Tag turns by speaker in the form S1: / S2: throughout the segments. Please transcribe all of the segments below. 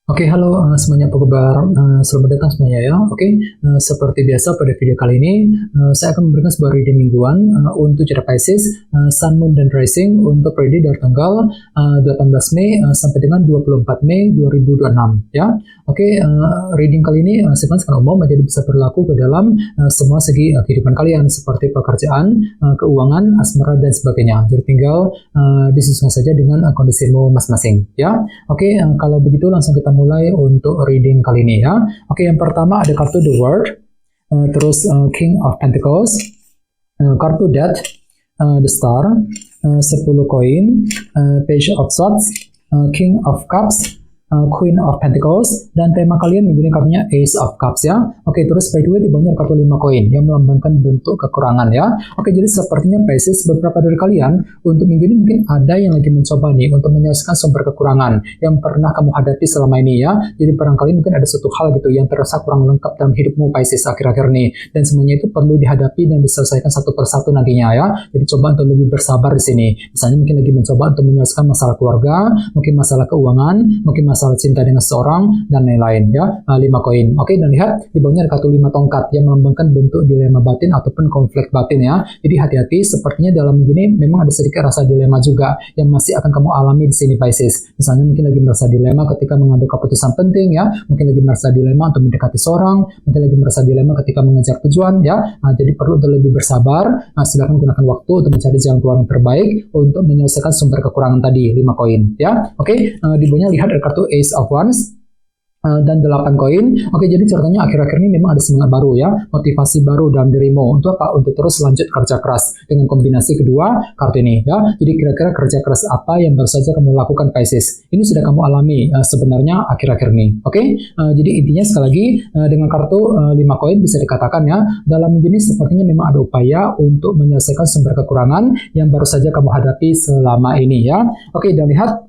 S1: Oke, halo semuanya, apa kabar? Selamat datang semuanya ya. Oke, seperti biasa pada video kali ini, saya akan memberikan sebuah reading mingguan untuk zodiak Pisces, Sun, Moon, dan Rising untuk periode dari tanggal 18 Mei sampai dengan 24 Mei 2026 ya. Oke, reading kali ini sifatnya umum, jadi bisa berlaku ke dalam semua segi kehidupan kalian seperti pekerjaan, keuangan, asmara, dan sebagainya. Jadi tinggal disesuaikan saja dengan kondisimu masing-masing ya. Oke, kalau begitu langsung kita mulai untuk reading kali ini ya. Oke, yang pertama ada kartu The World, terus King of Pentacles, kartu Death, The Star, 10 koin, Page of Swords, King of Cups, Queen of Pentacles, dan tema kalian minggu ini kartunya Ace of Cups ya. Oke, terus by the way di bawahnya kartu 5 koin yang melambangkan bentuk kekurangan ya. Oke, jadi sepertinya Pisces, beberapa dari kalian untuk minggu ini mungkin ada yang lagi mencoba nih untuk menyelesaikan sumber kekurangan yang pernah kamu hadapi selama ini ya. Jadi barangkali mungkin ada suatu hal gitu yang terasa kurang lengkap dalam hidupmu Pisces akhir-akhir ini, dan semuanya itu perlu dihadapi dan diselesaikan satu persatu nantinya ya. Jadi coba untuk lebih bersabar di sini. Misalnya mungkin lagi mencoba untuk menyelesaikan masalah keluarga, mungkin masalah keuangan, mungkin masalah cinta dengan seseorang, dan lain-lain ya. 5 koin. Oke, dan lihat di bawahnya ada kartu 5 tongkat yang melambangkan bentuk dilema batin ataupun konflik batin ya. Jadi hati-hati, sepertinya dalam minggu ini memang ada sedikit rasa dilema juga yang masih akan kamu alami di sini Pisces. Misalnya mungkin lagi merasa dilema ketika mengambil keputusan penting ya, mungkin lagi merasa dilema untuk mendekati seorang, mungkin lagi merasa dilema ketika mengejar tujuan ya. Jadi perlu untuk lebih bersabar. Silakan gunakan waktu untuk mencari jalan keluar yang terbaik untuk menyelesaikan sumber kekurangan tadi, 5 koin ya. Oke, di bawahnya lihat ada kartu Ace of Wands dan 8 koin. Oke, jadi ceritanya akhir-akhir ini memang ada semangat baru ya, motivasi baru dalam dirimu untuk apa? Untuk terus lanjut kerja keras dengan kombinasi kedua kartu ini ya. Jadi kira-kira kerja keras apa yang baru saja kamu lakukan Pisces? Ini sudah kamu alami sebenarnya akhir-akhir ini. Oke, jadi intinya sekali lagi dengan kartu 5 koin bisa dikatakan ya, dalam minggu ini sepertinya memang ada upaya untuk menyelesaikan sumber kekurangan yang baru saja kamu hadapi selama ini ya. Oke, dan lihat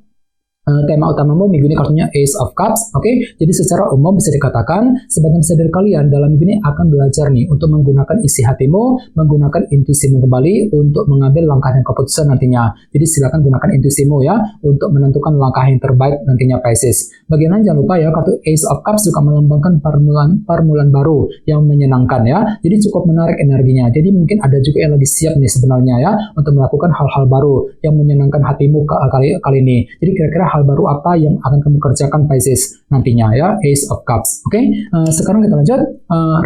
S1: tema utamamu minggu ini kartunya Ace of Cups. Oke, jadi secara umum bisa dikatakan sebagian besar dari kalian dalam minggu ini akan belajar nih untuk menggunakan isi hatimu, menggunakan intuisimu kembali untuk mengambil langkah dan keputusan nantinya. Jadi silakan gunakan intuisimu ya untuk menentukan langkah yang terbaik nantinya Pisces. Bagian lain jangan lupa ya, kartu Ace of Cups juga melambangkan permulaan baru yang menyenangkan ya. Jadi cukup menarik energinya. Jadi mungkin ada juga yang lagi siap nih sebenarnya ya untuk melakukan hal-hal baru yang menyenangkan hatimu kali ini. Jadi kira-kira hal baru apa yang akan kamu kerjakan Pisces nantinya ya, Ace of Cups. Oke, sekarang kita lanjut.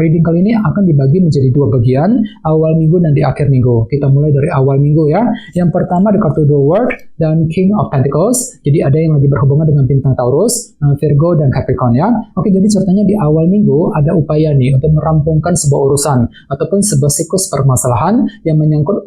S1: Reading kali ini akan dibagi menjadi 2 bagian, awal minggu dan di akhir minggu. Kita mulai dari awal minggu ya. Yang pertama ada kartu The World dan King of Pentacles. Jadi ada yang lagi berhubungan dengan bintang Taurus, Virgo, dan Capricorn ya. Oke, jadi ceritanya di awal minggu ada upaya nih untuk merampungkan sebuah urusan ataupun sebuah siklus permasalahan yang menyangkut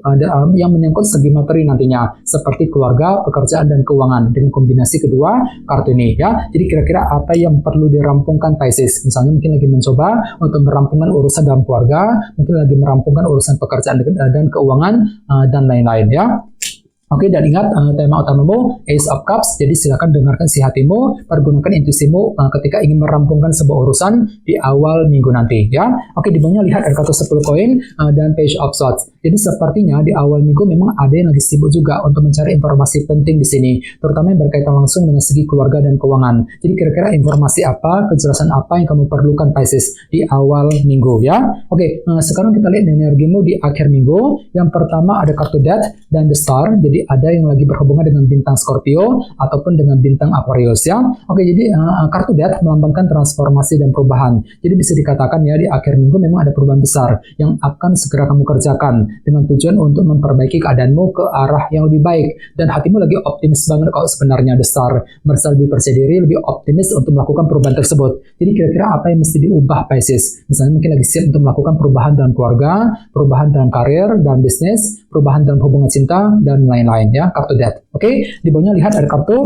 S1: segi materi nantinya, seperti keluarga, pekerjaan, dan keuangan dengan kombinasi kedua kartu ini ya. Jadi kira-kira apa yang perlu dirampungkan Pisces? Misalnya mungkin lagi mencoba untuk merampungkan urusan dalam keluarga, mungkin lagi merampungkan urusan pekerjaan dan keuangan, dan lain-lain ya. Oke, dan ingat tema utamamu Ace of Cups, jadi silakan dengarkan si hatimu, pergunakan intuisimu ketika ingin merampungkan sebuah urusan di awal minggu nanti ya. Oke, di bawahnya lihat ada kartu 10 koin dan Page of Swords. Jadi sepertinya di awal minggu memang ada yang lagi sibuk juga untuk mencari informasi penting di sini, terutama yang berkaitan langsung dengan segi keluarga dan keuangan. Jadi kira-kira informasi apa, kejelasan apa yang kamu perlukan Pisces di awal minggu ya. Oke, sekarang kita lihat energimu di akhir minggu. Yang pertama ada kartu Death dan The Star. Jadi ada yang lagi berhubungan dengan bintang Scorpio ataupun dengan bintang Aquarius ya. Oke, jadi kartu Death melambangkan transformasi dan perubahan. Jadi bisa dikatakan ya di akhir minggu memang ada perubahan besar yang akan segera kamu kerjakan dengan tujuan untuk memperbaiki keadaanmu ke arah yang lebih baik, dan hatimu lagi optimis banget kok sebenarnya The Star. Merasa lebih percaya diri, lebih optimis untuk melakukan perubahan tersebut. Jadi kira-kira apa yang mesti diubah Pisces? Misalnya mungkin lagi siap untuk melakukan perubahan dalam keluarga, perubahan dalam karir, dalam bisnis, perubahan dalam hubungan cinta, dan lain-lain ya, kartu Death. Oke, di bawahnya lihat ada kartu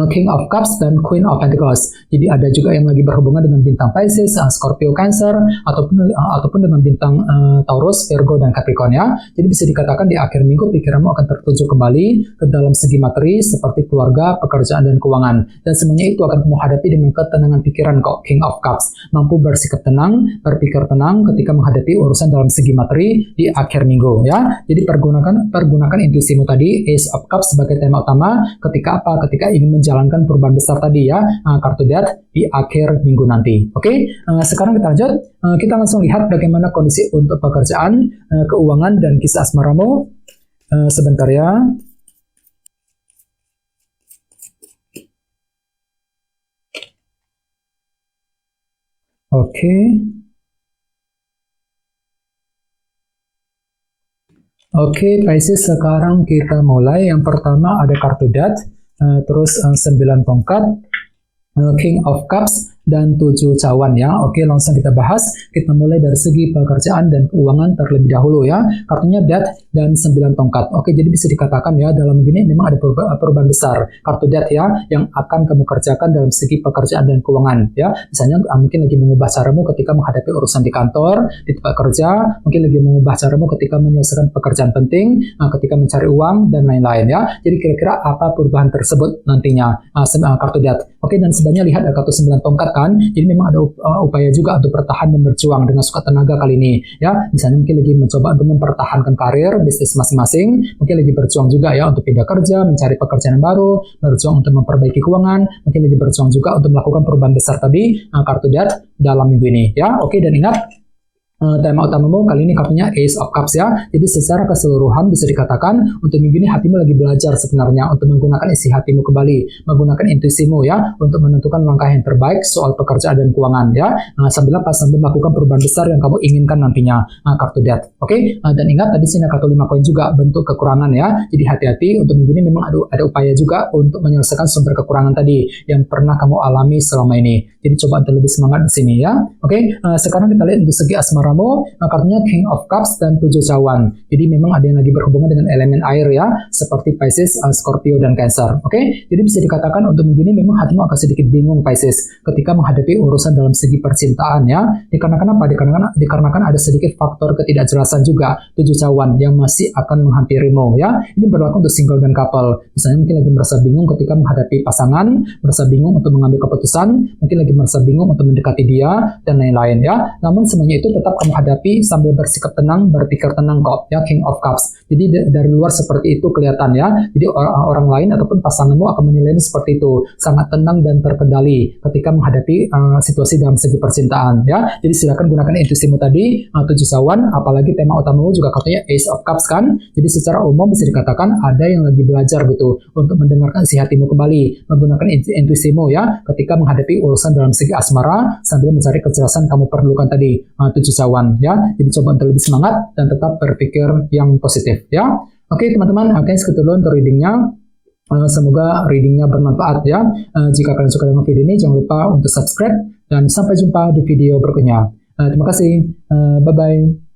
S1: King of Cups dan Queen of Pentacles. Jadi ada juga yang lagi berhubungan dengan bintang Pisces, Scorpio, Cancer, ataupun dengan bintang Taurus, Virgo, dan Capricorn ya. Jadi bisa dikatakan di akhir minggu pikiranmu akan tertuju kembali ke dalam segi materi seperti keluarga, pekerjaan, dan keuangan. Dan semuanya itu akan kamu hadapi dengan ketenangan pikiran kok, King of Cups. Mampu bersikap tenang, berpikir tenang ketika menghadapi urusan dalam segi materi di akhir minggu ya. Jadi pergunakan intuisimu tadi, Ace of Cups sebagai tema utama ketika apa? Ketika ingin menjalankan perubahan besar tadi ya, kartu death di akhir minggu nanti. Oke, sekarang kita lanjut. Kita langsung lihat bagaimana kondisi untuk pekerjaan, keuangan, dan kisah asmaramu. Sebentar ya. Oke. Oke, Pisces, sekarang kita mulai. Yang pertama ada kartu death, terus 9 tongkat, King of Cups, dan 7 cawan ya. Oke, langsung kita bahas. Kita mulai dari segi pekerjaan dan keuangan terlebih dahulu ya. Kartunya death dan 9 tongkat. Oke, jadi bisa dikatakan ya, dalam gini memang ada perubahan besar. Kartu death ya, yang akan kamu kerjakan dalam segi pekerjaan dan keuangan ya. Misalnya mungkin lagi mengubah caramu ketika menghadapi urusan di kantor, di tempat kerja, mungkin lagi mengubah caramu ketika menyelesaikan pekerjaan penting, ketika mencari uang, dan lain-lain ya. Jadi kira-kira apa perubahan tersebut nantinya, kartu death. Oke, dan sebenarnya lihat ada kartu 9 tongkat kan, jadi memang ada upaya juga untuk bertahan dan berjuang dengan suka tenaga kali ini ya. Misalnya mungkin lagi mencoba untuk mempertahankan karir bisnis masing-masing, mungkin lagi berjuang juga ya untuk pindah kerja, mencari pekerjaan yang baru, berjuang untuk memperbaiki keuangan, mungkin lagi berjuang juga untuk melakukan perubahan besar tadi, kartu death dalam minggu ini ya. Oke, dan ingat, tema utamamu kali ini kartunya Ace of Cups ya. Jadi secara keseluruhan bisa dikatakan untuk minggu ini hatimu lagi belajar sebenarnya untuk menggunakan isi hatimu kembali, menggunakan intuisimu ya untuk menentukan langkah yang terbaik soal pekerjaan dan keuangan ya. Sambil melakukan perubahan besar yang kamu inginkan nantinya, kartu death. Oke, dan ingat tadi sini kartu 5 koin juga bentuk kekurangan ya. Jadi hati-hati untuk minggu ini memang ada upaya juga untuk menyelesaikan sumber kekurangan tadi yang pernah kamu alami selama ini. Jadi coba untuk lebih semangat di sini ya. Oke, sekarang kita lihat untuk segi asmara kartunya King of Cups dan 7 cawan. Jadi memang ada yang lagi berhubungan dengan elemen air ya, seperti Pisces, Scorpio, dan Cancer. Oke, jadi bisa dikatakan untuk minggu ini memang hatimu agak sedikit bingung Pisces ketika menghadapi urusan dalam segi percintaan ya. Dikarenakan apa? Dikarenakan ada sedikit faktor ketidakjelasan juga 7 cawan yang masih akan menghampirimu ya. Ini berlaku untuk single dan couple. Misalnya mungkin lagi merasa bingung ketika menghadapi pasangan, merasa bingung untuk mengambil keputusan, mungkin lagi merasa bingung untuk mendekati dia, dan lain-lain ya. Namun semuanya itu tetap kamu hadapi sambil bersikap tenang, berpikir tenang kok ya, King of Cups. Jadi dari luar seperti itu kelihatan ya. Jadi orang lain ataupun pasanganmu akan menilai seperti itu, sangat tenang dan terkendali ketika menghadapi situasi dalam segi percintaan ya. Jadi silakan gunakan intuisimu tadi, 7 cawan, apalagi tema utamamu juga katanya Ace of Cups kan. Jadi secara umum bisa dikatakan ada yang lagi belajar gitu untuk mendengarkan isi hatimu kembali, menggunakan intuisimu ya ketika menghadapi urusan dalam segi asmara sambil mencari kejelasan kamu perlukan tadi, 7 cawan ya. Jadi coba untuk lebih semangat dan tetap berpikir yang positif ya. Oke teman-teman, segitu dulu untuk readingnya. Semoga readingnya bermanfaat ya. Jika kalian suka dengan video ini, jangan lupa untuk subscribe dan sampai jumpa di video berikutnya. Terima kasih. Bye-bye.